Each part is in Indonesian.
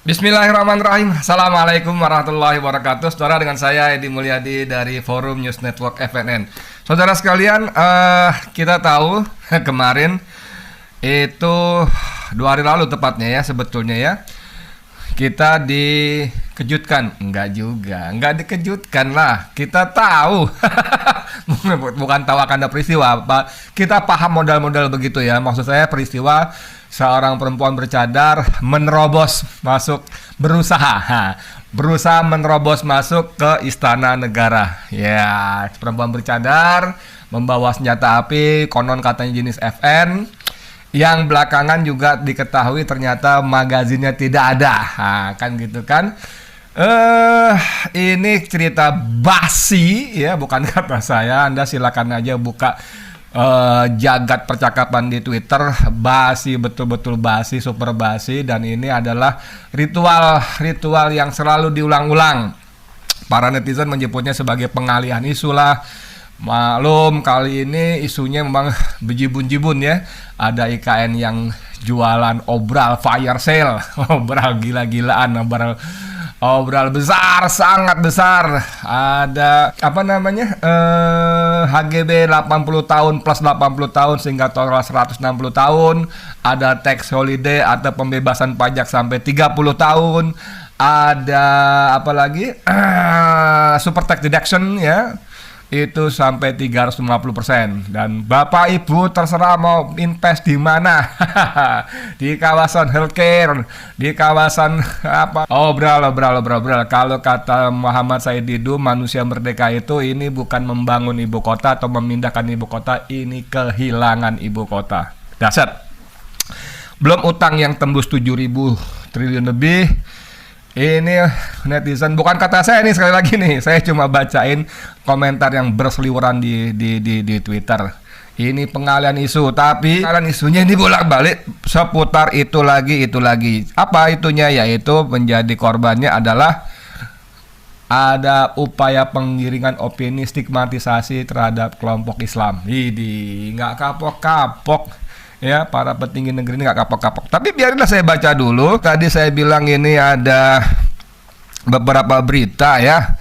Bismillahirrahmanirrahim. Assalamualaikum warahmatullahi wabarakatuh. Saudara, dengan saya Edi Mulyadi dari Forum News Network FNN. Saudara sekalian, kita tahu kemarin itu 2 hari lalu tepatnya ya, sebetulnya ya, kita dikejutkan. Enggak juga, enggak dikejutkan lah. Kita tahu bukan tahu akan ada peristiwa apa. Kita paham modal-modal begitu ya. Maksud saya peristiwa seorang perempuan bercadar menerobos masuk, berusaha menerobos masuk ke Istana Negara. Ya, perempuan bercadar membawa senjata api, konon katanya jenis FN, yang belakangan juga diketahui ternyata magazinnya tidak ada. Kan gitu kan. Ini cerita basi ya, bukan kata saya. Anda silakan aja buka jagat percakapan di Twitter. Basi, betul-betul basi, super basi. Dan ini adalah ritual yang selalu diulang-ulang. Para netizen menyebutnya sebagai pengalihan isu lah. Maklum, kali ini isunya memang bejibun-jibun ya. Ada IKN yang jualan obral fire sale, obral gila-gilaan, obral besar, sangat besar. Ada apa namanya, HGB 80 tahun plus 80 tahun sehingga total 160 tahun. Ada tax holiday atau pembebasan pajak sampai 30 tahun. Ada apa lagi, super tax deduction ya, itu sampai 350%. Dan Bapak Ibu terserah mau invest di mana. Di kawasan healthcare, di kawasan apa, obral. Kalau kata Muhammad Said Didu, manusia merdeka itu ini bukan membangun ibu kota atau memindahkan ibu kota, ini kehilangan ibu kota. Dahsyat. Belum utang yang tembus 7.000 triliun lebih. Ini netizen, bukan kata saya nih, sekali lagi nih, saya cuma bacain komentar yang berseliweran di Twitter. Ini pengalihan isu, tapi pengalihan isunya ini bolak-balik seputar itu lagi. Apa itunya? Yaitu menjadi korbannya adalah ada upaya penggiringan opini stigmatisasi terhadap kelompok Islam. Ini nggak kapok-kapok. Ya, para petinggi negeri ini nggak kapok-kapok. Tapi biarinlah saya baca dulu. Tadi saya bilang ini ada beberapa berita ya.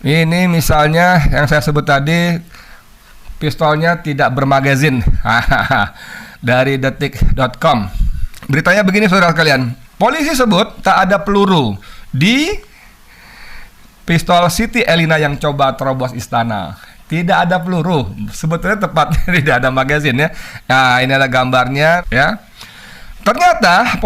Ini misalnya yang saya sebut tadi, pistolnya tidak bermagazin. Dari detik.com. Beritanya begini saudara sekalian. Polisi sebut tak ada peluru di pistol Siti Elina yang coba terobos istana. Tidak ada peluru, sebetulnya tepatnya tidak ada magazin ya. Nah, ini ada gambarnya ya. Ternyata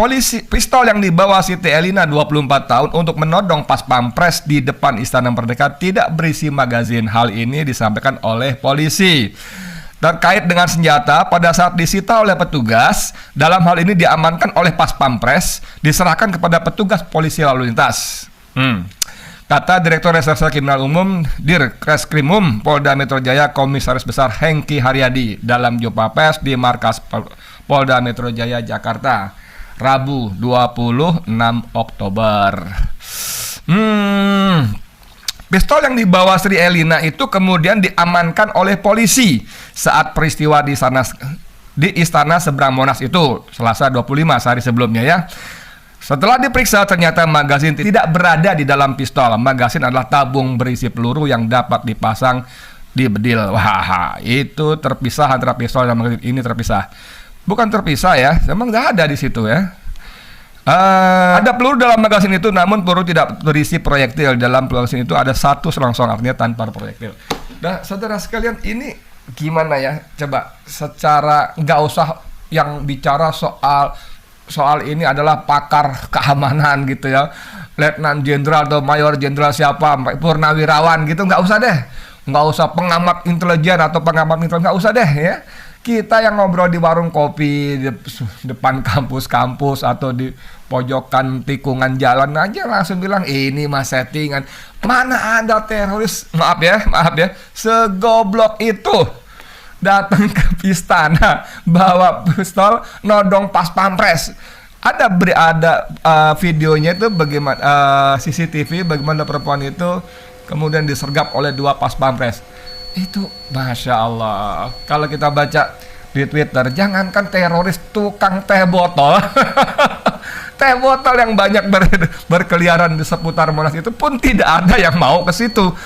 pistol yang dibawa Siti Elina 24 tahun untuk menodong pas pampres di depan Istana Merdeka tidak berisi magazin. Hal ini disampaikan oleh polisi. Terkait dengan senjata, pada saat disita oleh petugas, dalam hal ini diamankan oleh pas pampres, diserahkan kepada petugas polisi lalu lintas. Kata Direktur Reserse Kriminal Umum Dirkrimum Polda Metro Jaya Komisaris Besar Hengki Haryadi dalam jumpa pers di markas Polda Metro Jaya Jakarta Rabu 26 Oktober. Pistol yang dibawa Sri Elina itu kemudian diamankan oleh polisi saat peristiwa di Istana Seberang Monas itu Selasa 25 sehari sebelumnya ya. Setelah diperiksa, ternyata magazin tidak berada di dalam pistol. Magazin adalah tabung berisi peluru yang dapat dipasang di bedil. Wah, itu terpisah antara pistol dan magazin. Ini terpisah. Bukan terpisah ya, memang nggak ada di situ ya. Ada peluru dalam magazin itu, namun peluru tidak berisi proyektil. Dalam magazin itu ada satu selongsong, artinya tanpa proyektil. Nah, saudara sekalian, ini gimana ya? Coba secara nggak usah yang bicara soal ini adalah pakar keamanan gitu ya, Letnan Jenderal atau Mayor Jenderal siapa, Purnawirawan gitu, nggak usah deh, nggak usah pengamat intelijen atau pengamat militer, nggak usah deh ya. Kita yang ngobrol di warung kopi di depan kampus-kampus atau di pojokan tikungan jalan aja langsung bilang ini mah settingan. Mana ada teroris, maaf ya, segoblok itu datang ke istana bawa pistol nodong pas pampres. Ada videonya itu bagaimana CCTV bagaimana perempuan itu kemudian disergap oleh 2 pas pampres. Itu Masya Allah. Kalau kita baca di Twitter, jangankan teroris, tukang teh botol teh botol yang banyak berkeliaran di seputar Monas itu pun tidak ada yang mau ke situ.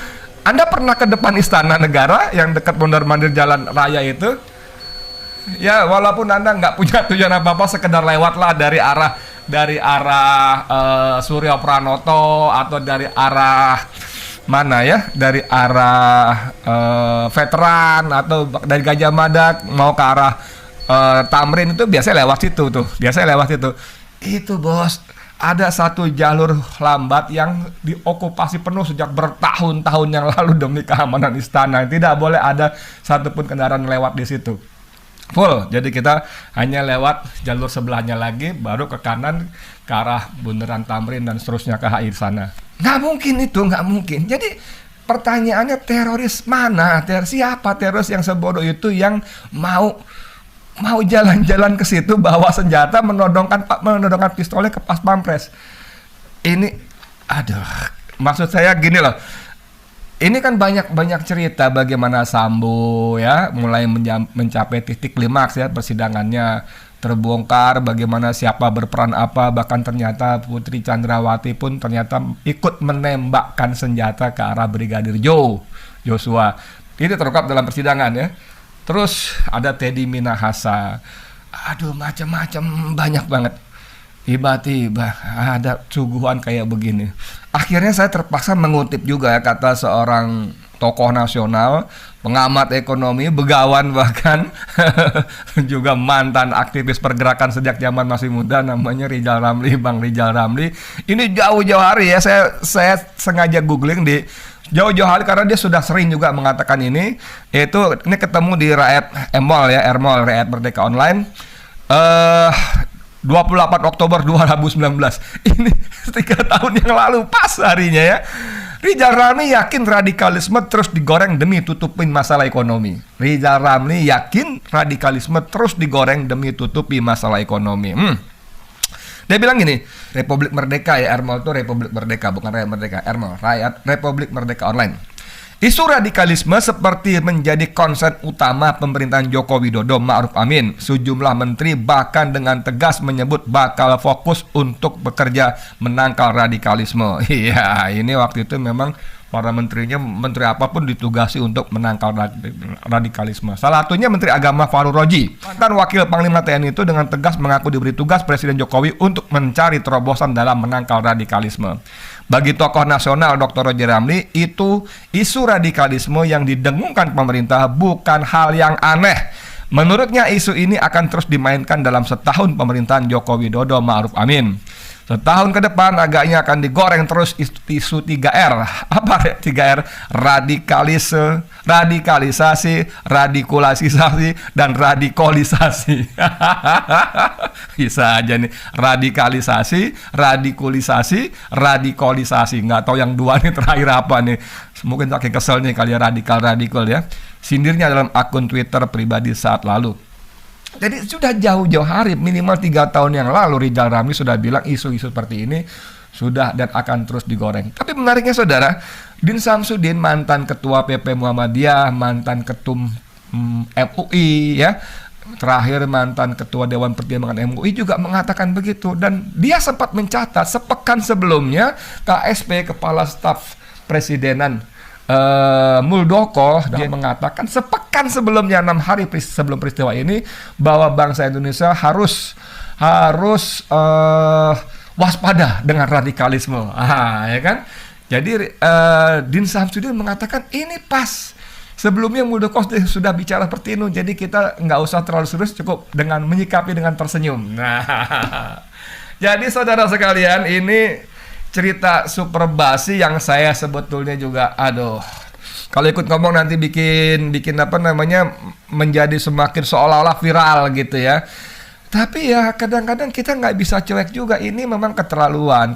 Anda pernah ke depan Istana Negara yang dekat mondar-mandir Jalan Raya itu? Ya, walaupun Anda nggak punya tujuan apa-apa, sekedar lewatlah dari arah Suryo Pranoto atau dari arah mana ya, dari arah Veteran atau dari Gajah Mada mau ke arah Tamrin, itu biasanya lewat situ tuh. Itu bos, ada satu jalur lambat yang diokupasi penuh sejak bertahun-tahun yang lalu demi keamanan istana. Tidak boleh ada satupun kendaraan lewat di situ. Full, jadi kita hanya lewat jalur sebelahnya lagi, baru ke kanan ke arah Bundaran Tamrin dan seterusnya ke HI sana. Nggak mungkin itu, nggak mungkin. Jadi pertanyaannya, teroris mana? Siapa teroris yang sebodoh itu yang mau jalan-jalan ke situ bawa senjata, menodongkan pistolnya ke pas pampres? Ini, maksud saya gini loh. Ini kan banyak cerita bagaimana Sambo ya mulai mencapai titik klimaks ya, persidangannya terbongkar bagaimana siapa berperan apa, bahkan ternyata Putri Chandrawati pun ternyata ikut menembakkan senjata ke arah Brigadir Joshua. Ini terungkap dalam persidangan ya. Terus ada Teddy Minahasa. Macam-macam, banyak banget. Tiba-tiba ada suguhan kayak begini. Akhirnya saya terpaksa mengutip juga ya, kata seorang tokoh nasional, pengamat ekonomi, begawan bahkan juga mantan aktivis pergerakan sejak zaman masih muda, namanya Rizal Ramli, Bang Rizal Ramli. Ini jauh-jauh hari ya, saya sengaja googling di jauh-jauh hari karena dia sudah sering juga mengatakan ini ketemu di Rakyat Emol ya, Ermol Rakyat Merdeka Online. 28 Oktober 2019. Ini 3 tahun yang lalu pas harinya ya. Rizal Ramli yakin radikalisme terus digoreng demi tutupin masalah ekonomi. Rizal Ramli yakin radikalisme terus digoreng demi tutupi masalah ekonomi. Dia bilang gini, Republik Merdeka ya, Ermol itu Republik Merdeka, bukan Rakyat Merdeka. Ermol, Rakyat Republik Merdeka Online. Isu radikalisme seperti menjadi konsen utama pemerintahan Joko Widodo Ma'ruf Amin. Sejumlah menteri bahkan dengan tegas menyebut bakal fokus untuk bekerja menangkal radikalisme. Iya, ini waktu itu memang para menterinya, menteri apapun ditugasi untuk menangkal radikalisme. Salah satunya Menteri Agama Fahrul Raji. Mantan Wakil Panglima TNI itu dengan tegas mengaku diberi tugas Presiden Jokowi untuk mencari terobosan dalam menangkal radikalisme. Bagi tokoh nasional Dr. Rizal Ramli, itu isu radikalisme yang didengungkan pemerintah bukan hal yang aneh. Menurutnya isu ini akan terus dimainkan dalam setahun pemerintahan Joko Widodo Ma'ruf Amin. Setahun ke depan agaknya akan digoreng terus isu 3R. Apa 3R? Radikalisasi, radikalisasi, dan radikalisasi. Bisa aja nih. Radikalisasi, radikalisasi. Nggak tahu yang dua nih terakhir apa nih. Mungkin saking kesel nih kali ya, radikal ya. Sindirnya dalam akun Twitter pribadi saat lalu. Jadi sudah jauh-jauh hari, minimal 3 tahun yang lalu Rizal Ramli sudah bilang isu-isu seperti ini sudah dan akan terus digoreng. Tapi menariknya saudara, Din Samsudin, mantan ketua PP Muhammadiyah, mantan ketum MUI ya, terakhir mantan ketua Dewan Pertimbangan MUI juga mengatakan begitu. Dan dia sempat mencatat sepekan sebelumnya KSP, Kepala Staf Presidenan Muldoko, dia mengatakan sepekan sebelumnya, 6 hari sebelum peristiwa ini, bahwa bangsa Indonesia harus waspada dengan radikalisme. Ya kan? Jadi Din Samsudin mengatakan ini pas. Sebelumnya Muldoko sudah bicara seperti itu, jadi kita nggak usah terlalu serius, cukup dengan menyikapi dengan tersenyum. Nah, jadi saudara sekalian, ini cerita super basi yang saya sebetulnya juga kalau ikut ngomong nanti bikin apa namanya, menjadi semakin seolah-olah viral gitu ya. Tapi ya kadang-kadang kita nggak bisa cuek juga. Ini memang keterlaluan.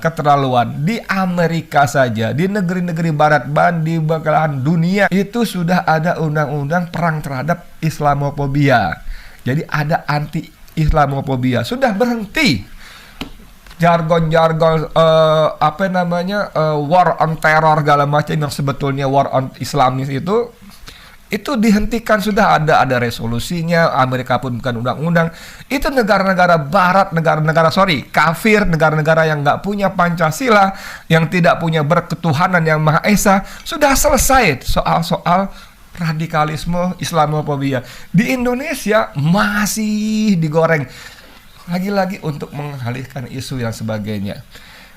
Di Amerika saja, di negeri-negeri barat, di belahan dunia itu sudah ada undang-undang perang terhadap Islamofobia. Jadi ada anti-Islamofobia. Sudah berhenti jargon-jargon war on terror segala macam yang sebetulnya war on Islamis itu dihentikan. Sudah ada resolusinya. Amerika pun bukan undang-undang. Itu negara-negara barat, kafir, negara-negara yang nggak punya Pancasila, yang tidak punya berketuhanan yang Maha Esa, sudah selesai soal-soal radikalisme Islamofobia. Di Indonesia masih digoreng lagi-lagi untuk mengalihkan isu yang sebagainya.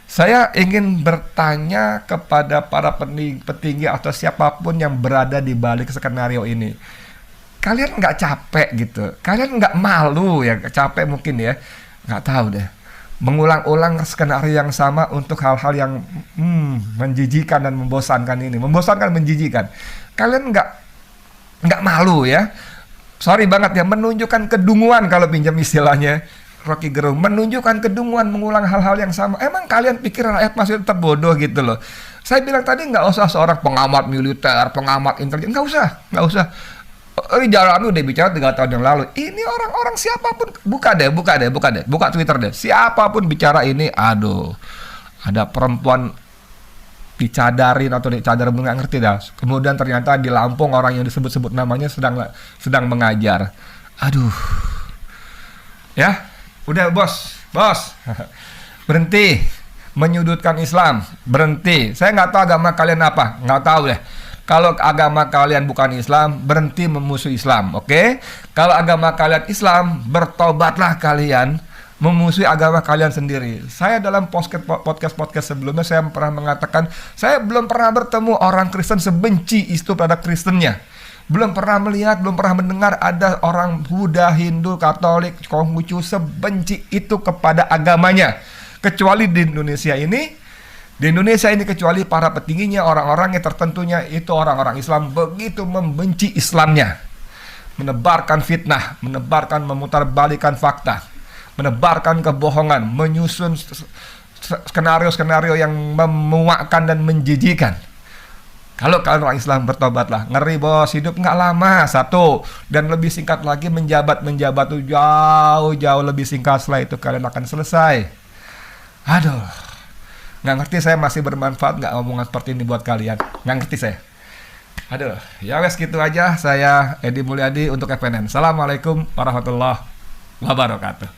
Saya ingin bertanya kepada para petinggi atau siapapun yang berada di balik skenario ini. Kalian nggak capek gitu? Kalian nggak malu ya? Capek mungkin ya? Nggak tahu deh. Mengulang-ulang skenario yang sama untuk hal-hal yang menjijikan dan membosankan ini. Membosankan, menjijikan. Kalian nggak malu ya? Sorry banget ya, menunjukkan kedunguan kalau pinjam istilahnya Rocky Gerung, menunjukkan kedunguan, mengulang hal-hal yang sama. Emang kalian pikir rakyat masih tetap bodoh gitu loh? Saya bilang tadi nggak usah seorang pengamat militer, pengamat intelijen, nggak usah. Jalan udah bicara 3 tahun yang lalu. Ini orang-orang siapapun, buka Twitter deh. Siapapun bicara ini, aduh, ada perempuan dicadarin atau dicadar, nggak ngerti dah. Kemudian ternyata di Lampung orang yang disebut-sebut namanya sedang mengajar. Aduh, ya. Udah bos, berhenti menyudutkan Islam, berhenti. Saya nggak tahu agama kalian apa, nggak tahu deh. Kalau agama kalian bukan Islam, berhenti memusuhi Islam, oke? Kalau agama kalian Islam, bertobatlah kalian memusuhi agama kalian sendiri. Saya dalam podcast sebelumnya saya pernah mengatakan, saya belum pernah bertemu orang Kristen sebenci itu pada Kristennya. Belum pernah melihat, belum pernah mendengar ada orang Buddha, Hindu, Katolik, Konghucu sebenci itu kepada agamanya. Kecuali di Indonesia ini, kecuali para petingginya, orang-orang yang tertentunya itu orang-orang Islam begitu membenci Islamnya. Menebarkan fitnah, memutarbalikkan fakta, menebarkan kebohongan, menyusun skenario-skenario yang memuakkan dan menjijikan. Kalau kalian orang Islam, bertobatlah. Ngeri bos, hidup nggak lama, satu. Dan lebih singkat lagi, menjabat tuh jauh lebih singkat. Setelah itu kalian akan selesai. Aduh, nggak ngerti saya masih bermanfaat nggak omongan seperti ini buat kalian. Nggak ngerti saya. Aduh, ya wes gitu aja. Saya Edi Mulyadi untuk FNN. Assalamualaikum warahmatullahi wabarakatuh.